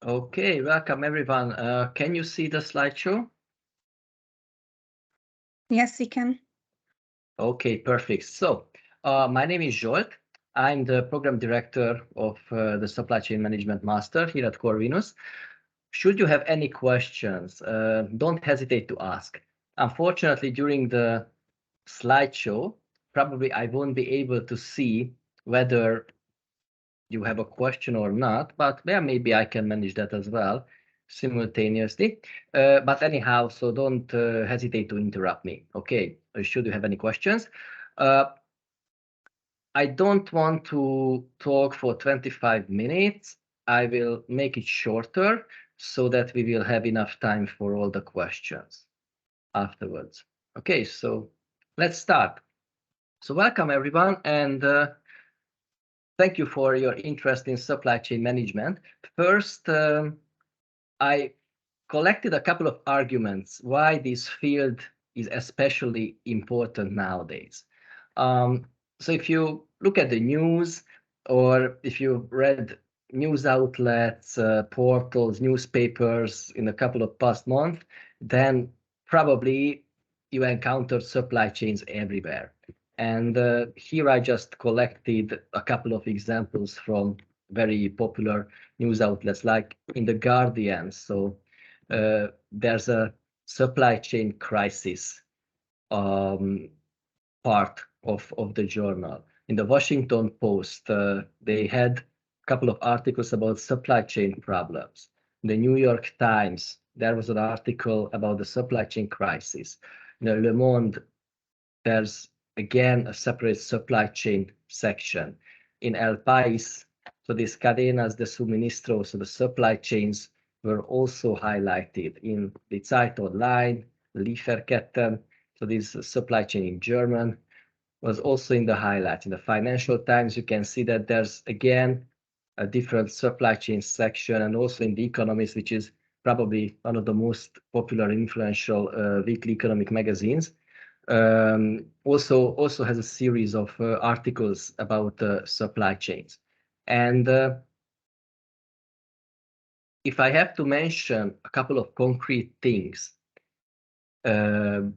Okay, welcome everyone. Can you see the slideshow? Yes, we can. Okay, perfect. So, my name is Zsolt. I'm the program director of the Supply Chain Management Master here at Corvinus. Should you have any questions, don't hesitate to ask. Unfortunately, during the slideshow, probably I won't be able to see whether you have a question or not, but yeah, maybe I can manage that as well simultaneously. But anyhow, so don't hesitate to interrupt me. Okay, should you have any questions? I don't want to talk for 25 minutes. I will make it shorter so that we will have enough time for all the questions afterwards. Okay, so let's start. So welcome everyone, and thank you for your interest in supply chain management. First, I collected a couple of arguments why this field is especially important nowadays. So if you look at the news, or if you read news outlets, portals, newspapers in a couple of past months, then probably you encountered supply chains everywhere. And here I just collected a couple of examples from very popular news outlets, like in The Guardian. So there's a supply chain crisis part of the journal. In the Washington Post, they had a couple of articles about supply chain problems. In the New York Times, there was an article about the supply chain crisis. In the Le Monde, there's again a separate supply chain section. In El País, so these cadenas de suministro, so the supply chains were also highlighted. In the Zeit Online, Lieferketten, so this supply chain in German, was also in the highlight. In the Financial Times, you can see that there's again a different supply chain section, and also in The Economist, which is probably one of the most popular and influential weekly economic magazines, also has a series of articles about supply chains. And if I have to mention a couple of concrete things that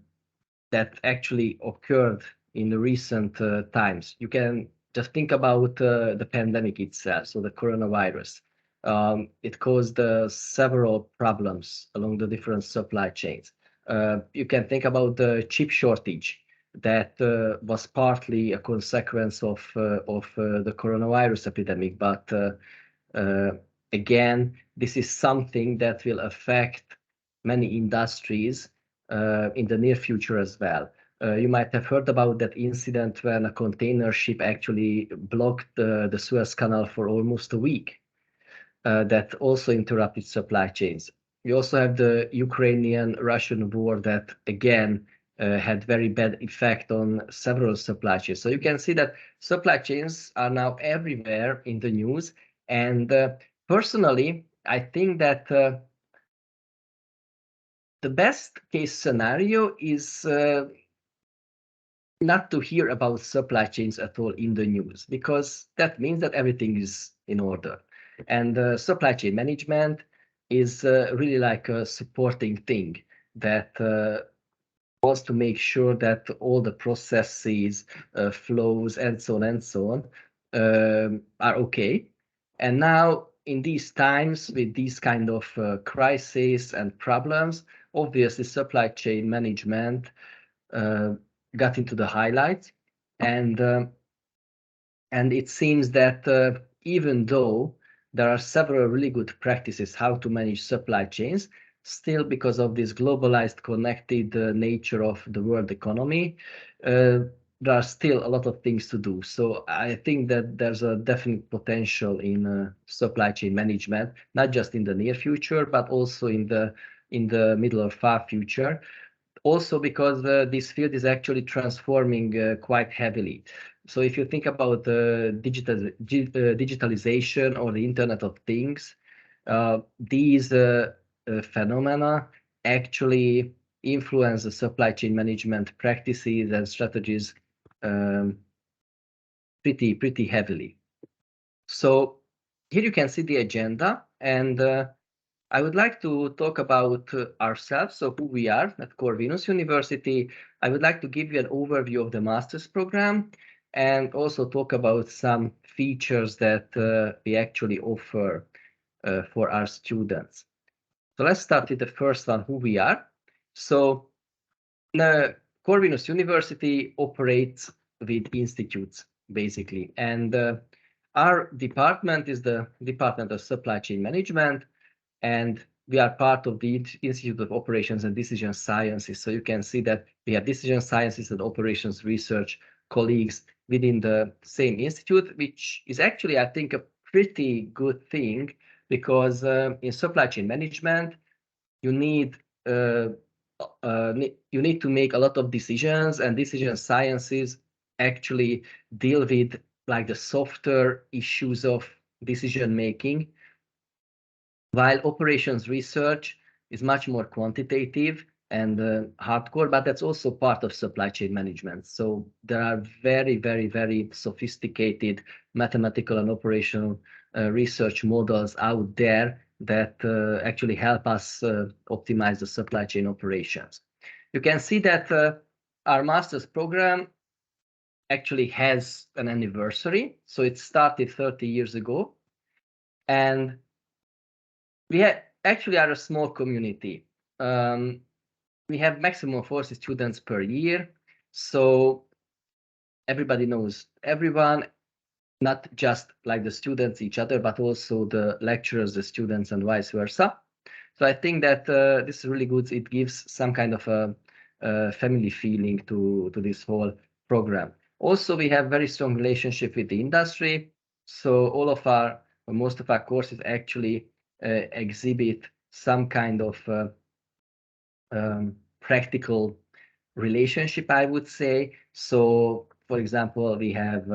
actually occurred in the recent times, you can just think about the pandemic itself, so the coronavirus. It caused several problems along the different supply chains. You can think about the chip shortage that was partly a consequence of the coronavirus epidemic, but again, this is something that will affect many industries in the near future as well. You might have heard about that incident when a container ship actually blocked the Suez Canal for almost a week. That also interrupted supply chains. We also have the Ukrainian-Russian war that again had very bad effect on several supply chains. So you can see that supply chains are now everywhere in the news. And personally, I think that the best case scenario is not to hear about supply chains at all in the news, because that means that everything is in order. And supply chain management is really like a supporting thing that wants to make sure that all the processes, flows, and so on are okay. And now, in these times, with these kind of crises and problems, obviously supply chain management got into the highlights, and it seems that even though there are several really good practices how to manage supply chains, still because of this globalized, connected nature of the world economy, there are still a lot of things to do. So I think that there's a definite potential in supply chain management, not just in the near future, but also in the middle or far future. Also because this field is actually transforming quite heavily. So if you think about digitalization or the Internet of Things, these phenomena actually influence the supply chain management practices and strategies pretty heavily. So here you can see the agenda, And I would like to talk about ourselves, so who we are at Corvinus University. I would like to give you an overview of the master's program and also talk about some features that we actually offer for our students. So let's start with the first one, who we are. So Corvinus University operates with institutes, basically. And our department is the Department of Supply Chain Management, and we are part of the Institute of Operations and Decision Sciences. So you can see that we have decision sciences and operations research colleagues within the same institute, which is actually, I think, a pretty good thing, because in supply chain management, you need you need to make a lot of decisions, and decision sciences actually deal with like the softer issues of decision making, while operations research is much more quantitative and hardcore, but that's also part of supply chain management. So there are very, very, very sophisticated mathematical and operational research models out there that actually help us optimize the supply chain operations. You can see that our master's program actually has an anniversary. So it started 30 years ago. And we actually are a small community. We have maximum 40 students per year. So everybody knows everyone, not just like the students each other, but also the lecturers, the students, and vice versa. So I think that this is really good. It gives some kind of a family feeling to this whole program. Also, we have very strong relationship with the industry. So most of our courses actually exhibit some kind of practical relationship, I would say. So, for example, we have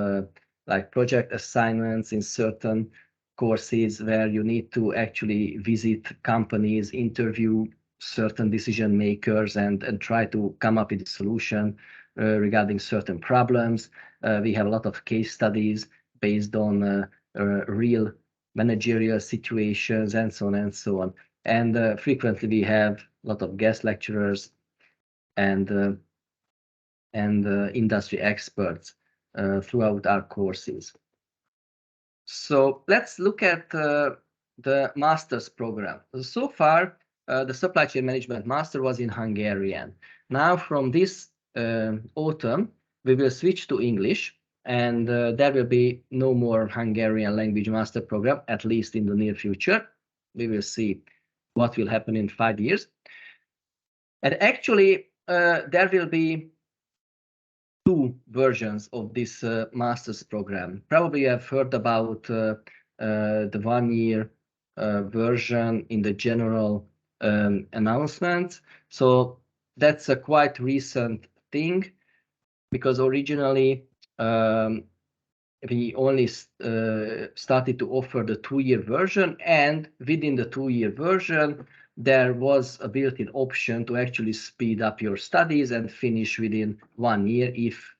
like project assignments in certain courses where you need to actually visit companies, interview certain decision makers, and try to come up with a solution regarding certain problems. We have a lot of case studies based on real managerial situations, and so on and so on. And frequently we have a lot of guest lecturers and industry experts throughout our courses. So let's look at the master's program. So far, the supply chain management master was in Hungarian. Now, from this autumn, we will switch to English, and there will be no more Hungarian language master program, at least in the near future. We will see what will happen in 5 years. And actually, there will be two versions of this master's program. Probably you have heard about the 1-year version in the general announcement. So that's a quite recent thing, because originally we only started to offer the 2-year version, and within the 2-year version, there was a built-in option to actually speed up your studies and finish within 1 year if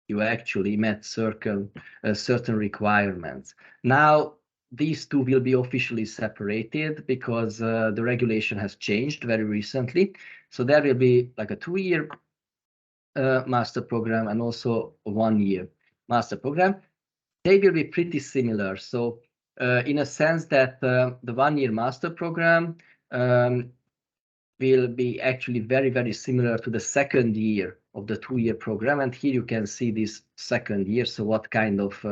you actually met certain requirements. Now, these two will be officially separated because the regulation has changed very recently. So there will be like a 2-year master program and also a 1-year master program. They will be pretty similar. So in a sense that the 1-year master program will be actually very, very similar to the second year of the 2-year program. And here you can see this second year, so what kind of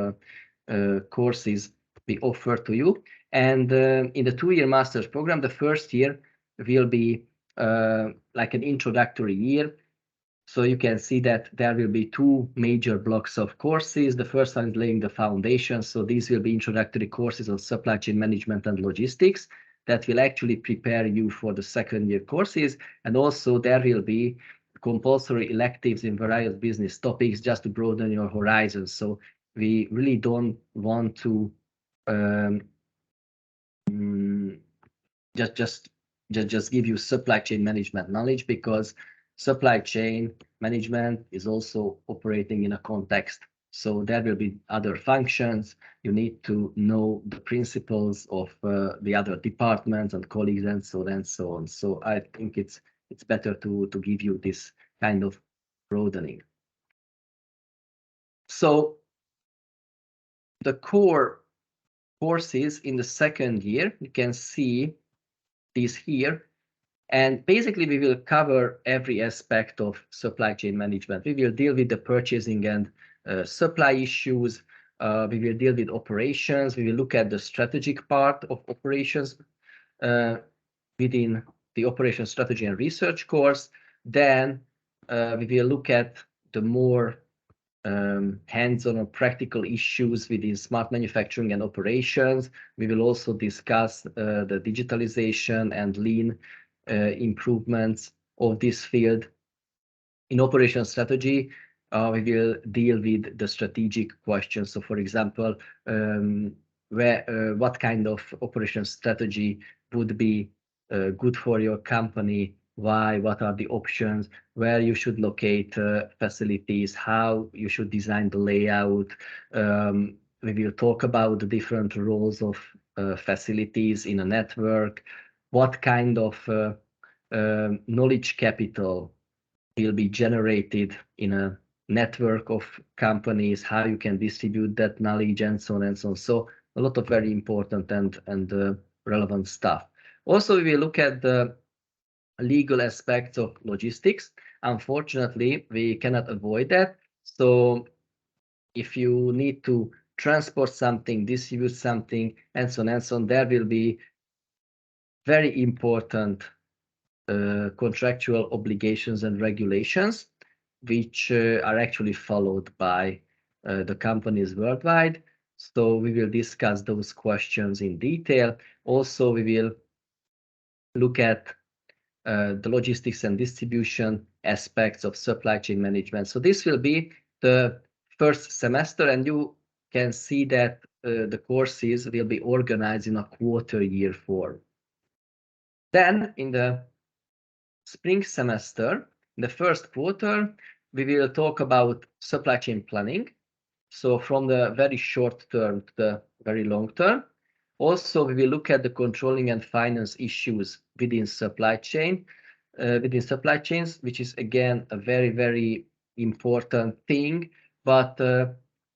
courses we offer to you. And in the 2-year master's program, the first year will be like an introductory year. So you can see that there will be 2 major blocks of courses. The first one is laying the foundation. So these will be introductory courses on supply chain management and logistics that will actually prepare you for the second-year courses. And also there will be compulsory electives in various business topics just to broaden your horizons. So we really don't want to just give you supply chain management knowledge, because supply chain management is also operating in a context. So there will be other functions. You need to know the principles of the other departments and colleagues and so on and so on. So I think it's better to give you this kind of broadening. So the core courses in the second year, you can see these here. And basically, we will cover every aspect of supply chain management. We will deal with the purchasing and supply issues. We will deal with operations. We will look at the strategic part of operations within the operation strategy and research course. Then we will look at the more hands-on or practical issues within smart manufacturing and operations. We will also discuss the digitalization and lean improvements of this field. In operation strategy, we will deal with the strategic questions. So, for example, what kind of operation strategy would be good for your company? Why? What are the options? Where you should locate facilities? How you should design the layout? We will talk about the different roles of facilities in a network. What kind of knowledge capital will be generated in a network of companies, how you can distribute that knowledge, and so on and so on. So a lot of very important and relevant stuff. Also, we will look at the legal aspects of logistics. Unfortunately, we cannot avoid that. So if you need to transport something, distribute something, and so on, there will be very important contractual obligations and regulations, which are actually followed by the companies worldwide. So we will discuss those questions in detail. Also, we will look at the logistics and distribution aspects of supply chain management. So this will be the first semester, and you can see that the courses will be organized in a quarter year form. Then in the spring semester, in the first quarter, we will talk about supply chain planning. So from the very short term to the very long term. Also, we will look at the controlling and finance issues within supply chains, which is again a very, very important thing. But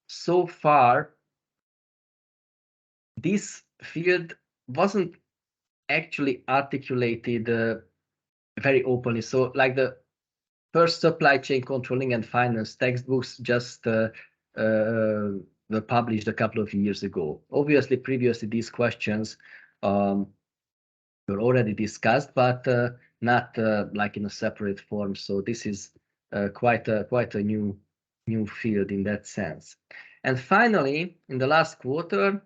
so far, this field wasn't actually articulated very openly. So like the first supply chain controlling and finance textbooks just were published a couple of years ago. Obviously, previously these questions were already discussed, but not like in a separate form. So this is quite a new field in that sense. And finally, in the last quarter,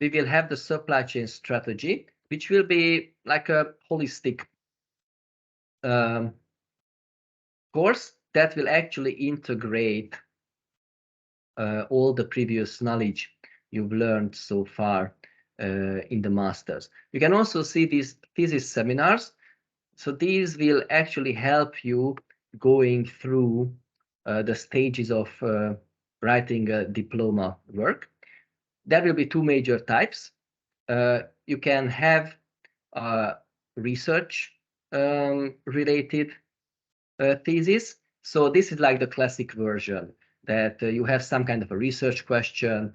we will have the supply chain strategy, which will be like a holistic course that will actually integrate all the previous knowledge you've learned so far in the masters. You can also see these thesis seminars. So these will actually help you going through the stages of writing a diploma work. There will be two major types. You can have research related thesis. So this is like the classic version, that you have some kind of a research question,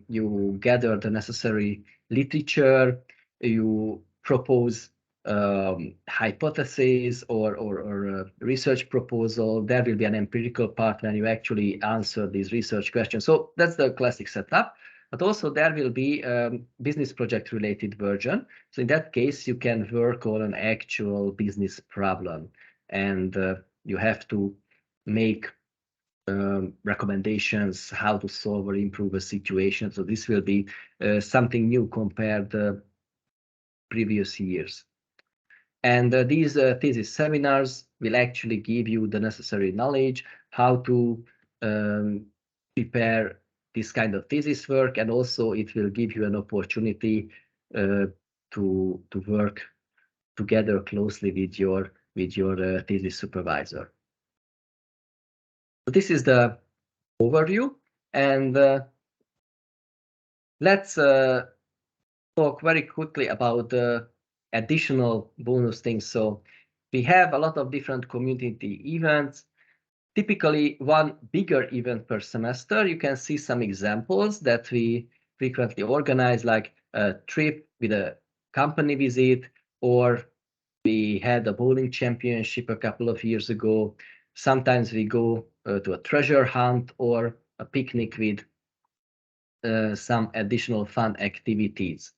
you gather the necessary literature, you propose hypothesis or a research proposal. There will be an empirical part when you actually answer these research questions. So that's the classic setup. But also there will be business project related version. So in that case, you can work on an actual business problem, and you have to make recommendations how to solve or improve a situation. So this will be something new compared to previous years. And these thesis seminars will actually give you the necessary knowledge how to prepare this kind of thesis work, and also it will give you an opportunity to work together closely with your thesis supervisor. So this is the overview, and let's talk very quickly about the additional bonus things. So we have a lot of different community events, typically one bigger event per semester. You can see some examples that we frequently organize, like a trip with a company visit, or we had a bowling championship a couple of years ago. Sometimes we go to a treasure hunt or a picnic with some additional fun activities.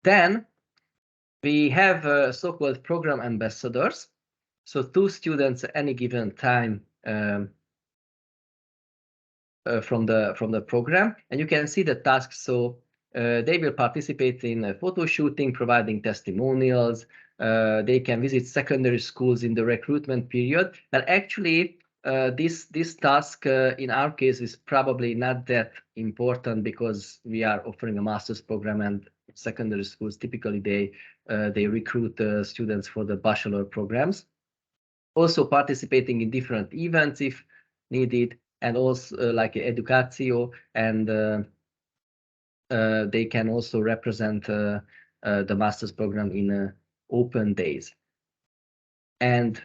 Then we have so-called program ambassadors. So 2 students at any given time from the program, and you can see the tasks. So they will participate in photo shooting, providing testimonials. They can visit secondary schools in the recruitment period. But actually, this task in our case is probably not that important, because we are offering a master's program, and secondary schools typically they recruit students for the bachelor programs. Also participating in different events if needed, and also like Educatio, and they can also represent the master's program in open days. And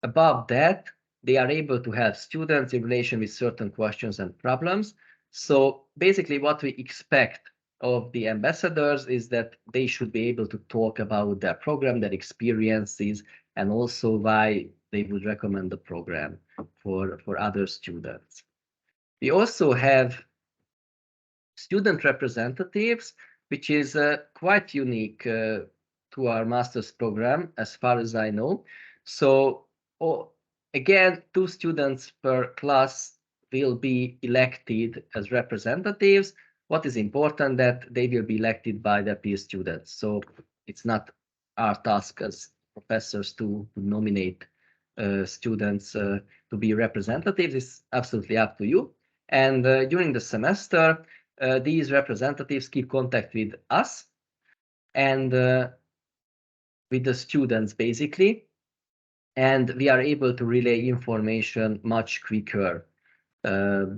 above that, they are able to help students in relation with certain questions and problems. So basically what we expect of the ambassadors is that they should be able to talk about their program, their experiences, and also why they would recommend the program for other students. We also have student representatives, which is quite unique to our master's program, as far as I know. So again, 2 students per class will be elected as representatives. What is important, that they will be elected by their peer students. So it's not our task as professors to nominate students to be representatives. It's absolutely up to you. And during the semester, these representatives keep contact with us and with the students, basically, and we are able to relay information much quicker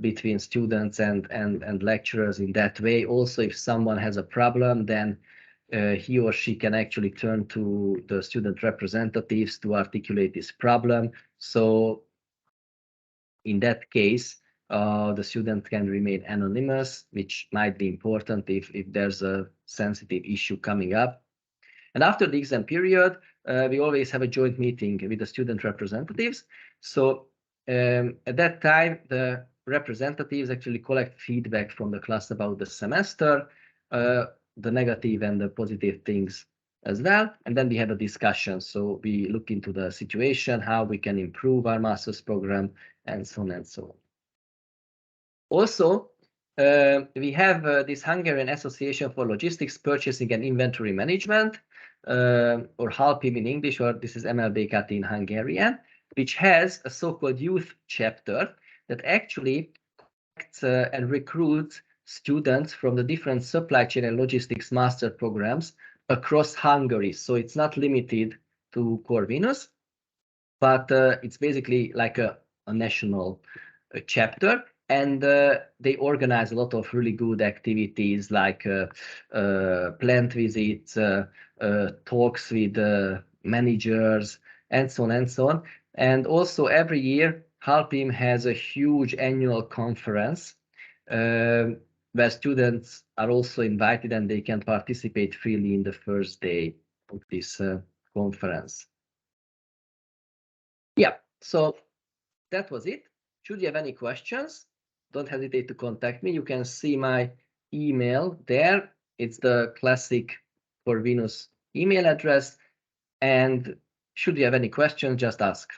between students and lecturers in that way. Also, if someone has a problem, then he or she can actually turn to the student representatives to articulate this problem. So in that case, the student can remain anonymous, which might be important if there's a sensitive issue coming up. And after the exam period, we always have a joint meeting with the student representatives. So at that time, the representatives actually collect feedback from the class about the semester, the negative and the positive things as well. And then we have a discussion. So we look into the situation, how we can improve our master's program, and so on and so on. Also, we have this Hungarian Association for Logistics, Purchasing and Inventory Management, or HALPIM in English, or this is MLBKT in Hungarian, which has a so-called youth chapter that actually collects and recruits students from the different supply chain and logistics master programs across Hungary. So it's not limited to Corvinus, but it's basically like a national chapter. And they organize a lot of really good activities, like plant visits, talks with managers, and so on and so on. And also every year, HALPIM has a huge annual conference where students are also invited, and they can participate freely in the first day of this conference. Yeah, so that was it. Should you have any questions, don't hesitate to contact me. You can see my email there. It's the classic Corvinus email address. And should you have any questions, just ask.